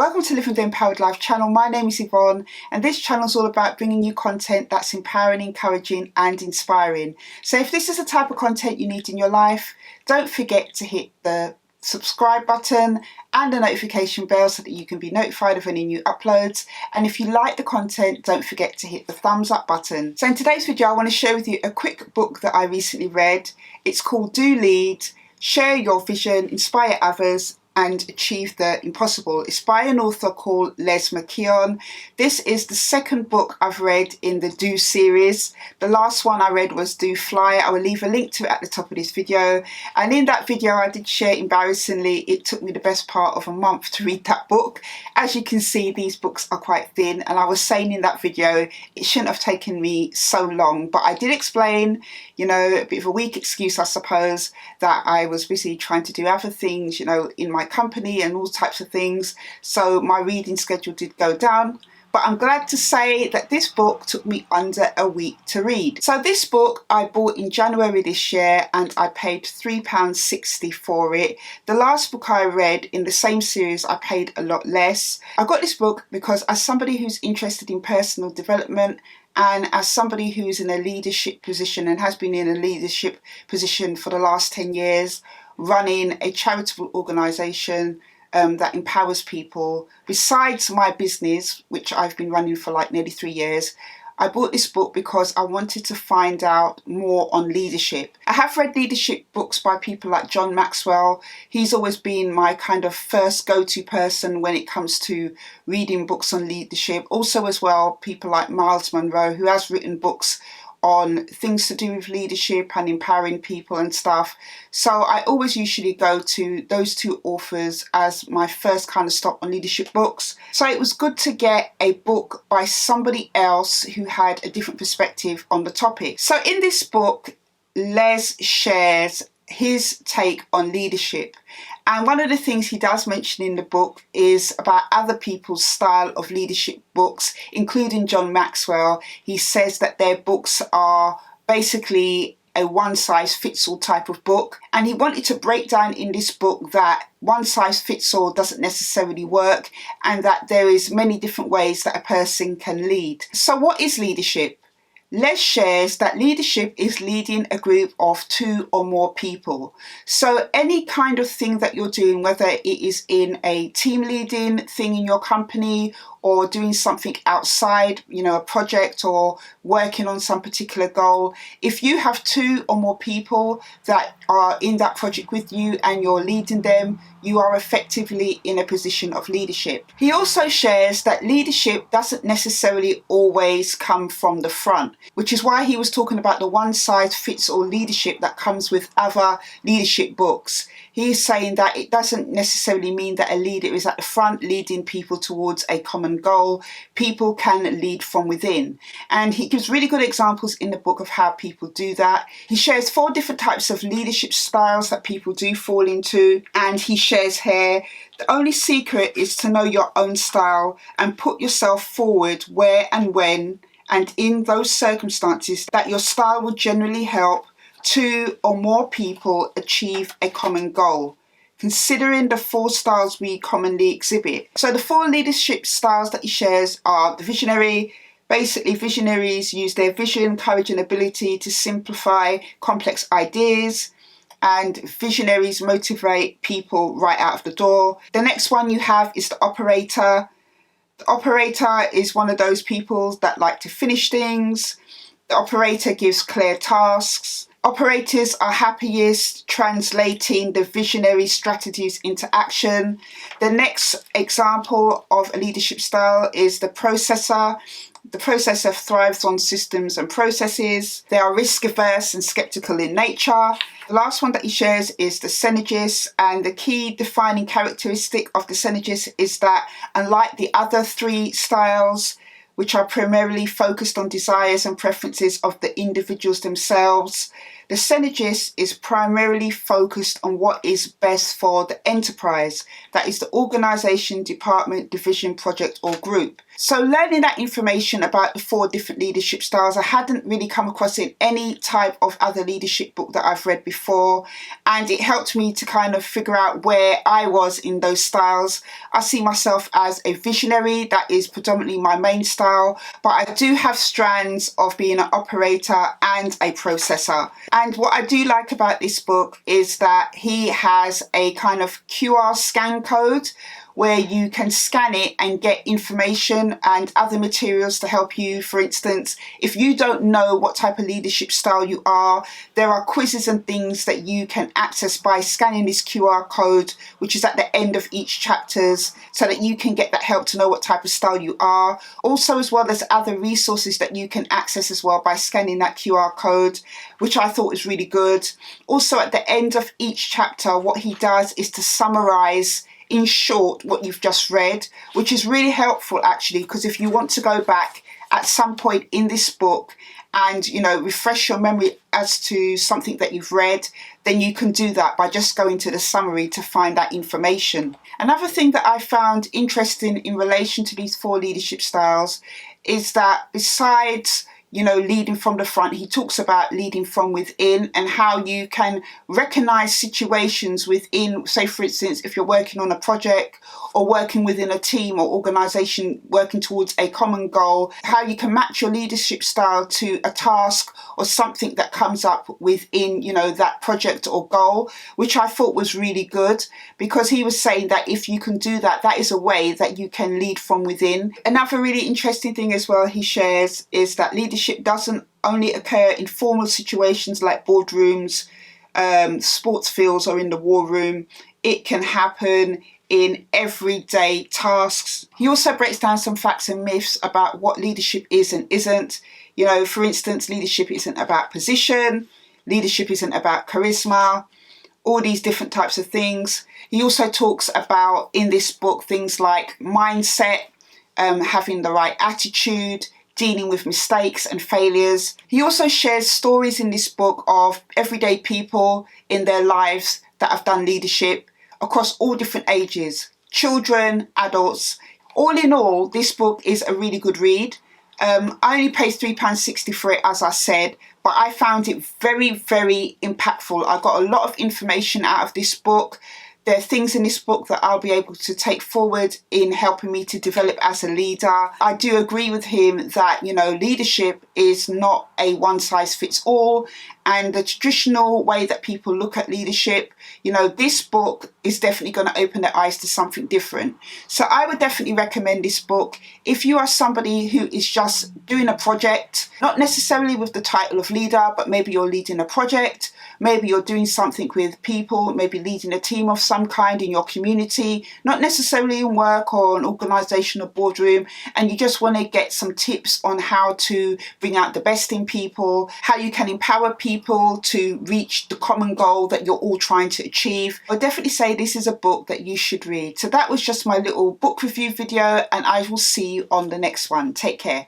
Welcome to Living the Empowered Life channel. My name is Yvonne and this channel is all about bringing you content that's empowering, encouraging and inspiring. So if this is the type of content you need in your life, don't forget to hit the subscribe button and the notification bell so that you can be notified of any new uploads. And if you like the content, don't forget to hit the thumbs up button. So in today's video, I want to share with you a quick book that I recently read. It's called Do Lead, Share Your Vision, Inspire Others and Achieve the Impossible. It's by an author called McKeown. This is the second book I've read in the Do series. The last one I read was Do Fly. I will leave a link to it at the top of this video. And in that video I did share, embarrassingly, it took me the best part of a month to read that book. As you can see, these books are quite thin, and I was saying in that video it shouldn't have taken me so long, but I did explain, you know, a bit of a weak excuse I suppose, that I was busy trying to do other things, you know, in my company and all types of things, so my reading schedule did go down. But I'm glad to say that this book took me under a week to read. So this book I bought in January this year and I paid £3.60 for it. The last book I read in the same series I paid a lot less. I got this book because as somebody who's interested in personal development and as somebody who's in a leadership position and has been in a leadership position for the last 10 years, running a charitable organisation that empowers people, besides my business, which I've been running for like nearly 3 years, I bought this book because I wanted to find out more on leadership. I have read leadership books by people like John Maxwell. He's always been my kind of first go-to person when it comes to reading books on leadership. Also as well, people like Miles Monroe, who has written books on things to do with leadership and empowering people and stuff. So I always usually go to those two authors as my first kind of stop on leadership books. So it was good to get a book by somebody else who had a different perspective on the topic. So in this book, Les shares his take on leadership. And one of the things he does mention in the book is about other people's style of leadership books, including John Maxwell. He says that their books are basically a one-size-fits-all type of book. And he wanted to break down in this book that one-size-fits-all doesn't necessarily work and that there is many different ways that a person can lead. So what is leadership? Les shares that leadership is leading a group of 2 or more people. So any kind of thing that you're doing, whether it is in a team leading thing in your company or doing something outside, you know, a project or working on some particular goal, if you have 2 or more people that are in that project with you and you're leading them, you are effectively in a position of leadership. He also shares that leadership doesn't necessarily always come from the front, which is why he was talking about the one-size-fits-all leadership that comes with other leadership books. He's saying that it doesn't necessarily mean that a leader is at the front leading people towards a common goal. People can lead from within. And he gives really good examples in the book of how people do that. He shares 4 different types of leadership styles that people do fall into. And he shares here, the only secret is to know your own style and put yourself forward where and when and in those circumstances that your style will generally help 2 or more people achieve a common goal, considering the 4 styles we commonly exhibit. So the 4 leadership styles that he shares are the visionary. Basically, visionaries use their vision, courage and ability to simplify complex ideas, and visionaries motivate people right out of the door. The next one you have is the operator. The operator is one of those people that like to finish things. The operator gives clear tasks. Operators are happiest translating the visionary strategies into action. The next example of a leadership style is the processor. The processor thrives on systems and processes. They are risk averse and skeptical in nature. The last one that he shares is the synergist, and the key defining characteristic of the synergist is that unlike the other 3 styles, which are primarily focused on desires and preferences of the individuals themselves, the The synergist is primarily focused on what is best for the enterprise, that is the organisation, department, division, project or group. So learning that information about the 4 different leadership styles, I hadn't really come across in any type of other leadership book that I've read before, and it helped me to kind of figure out where I was in those styles. I see myself as a visionary, that is predominantly my main style, but I do have strands of being an operator and a processor. And what I do like about this book is that he has a kind of QR scan code where you can scan it and get information and other materials to help you. For instance, if you don't know what type of leadership style you are, there are quizzes and things that you can access by scanning this QR code, which is at the end of each chapters, so that you can get that help to know what type of style you are. Also, as well, there's other resources that you can access as well by scanning that QR code, which I thought was really good. Also, at the end of each chapter, what he does is to summarize in short what you've just read, which is really helpful actually, because if you want to go back at some point in this book and refresh your memory as to something that you've read, then you can do that by just going to the summary to find that information. Another thing that I found interesting in relation to these 4 leadership styles is that besides leading from the front, he talks about leading from within and how you can recognize situations within, say for instance, if you're working on a project or working within a team or organization working towards a common goal, how you can match your leadership style to a task or something that comes up within, that project or goal, which I thought was really good, because he was saying that if you can do that, that is a way that you can lead from within. Another really interesting thing as well he shares is that leadership doesn't only occur in formal situations like boardrooms, sports fields or in the war room. It can happen in everyday tasks. He also breaks down some facts and myths about what leadership is and isn't. For instance, leadership isn't about position, leadership isn't about charisma, all these different types of things. He also talks about, in this book, things like mindset, having the right attitude, dealing with mistakes and failures. He also shares stories in this book of everyday people in their lives that have done leadership across all different ages, children, adults. All in all, this book is a really good read. I only paid £3.60 for it, as I said, but I found it very, very impactful. I got a lot of information out of this book. There are things in this book that I'll be able to take forward in helping me to develop as a leader. I do agree with him that, leadership is not a one-size-fits-all, and the traditional way that people look at leadership, this book is definitely going to open their eyes to something different. So I would definitely recommend this book if you are somebody who is just doing a project, not necessarily with the title of leader, but maybe you're leading a project, maybe you're doing something with people, maybe leading a team of some kind in your community, not necessarily in work or an organisation or boardroom, and you just want to get some tips on how to bring out the best in people, how you can empower people to reach the common goal that you're all trying to achieve. I'll definitely say this is a book that you should read. So that was just my little book review video, and I will see you on the next one. Take care.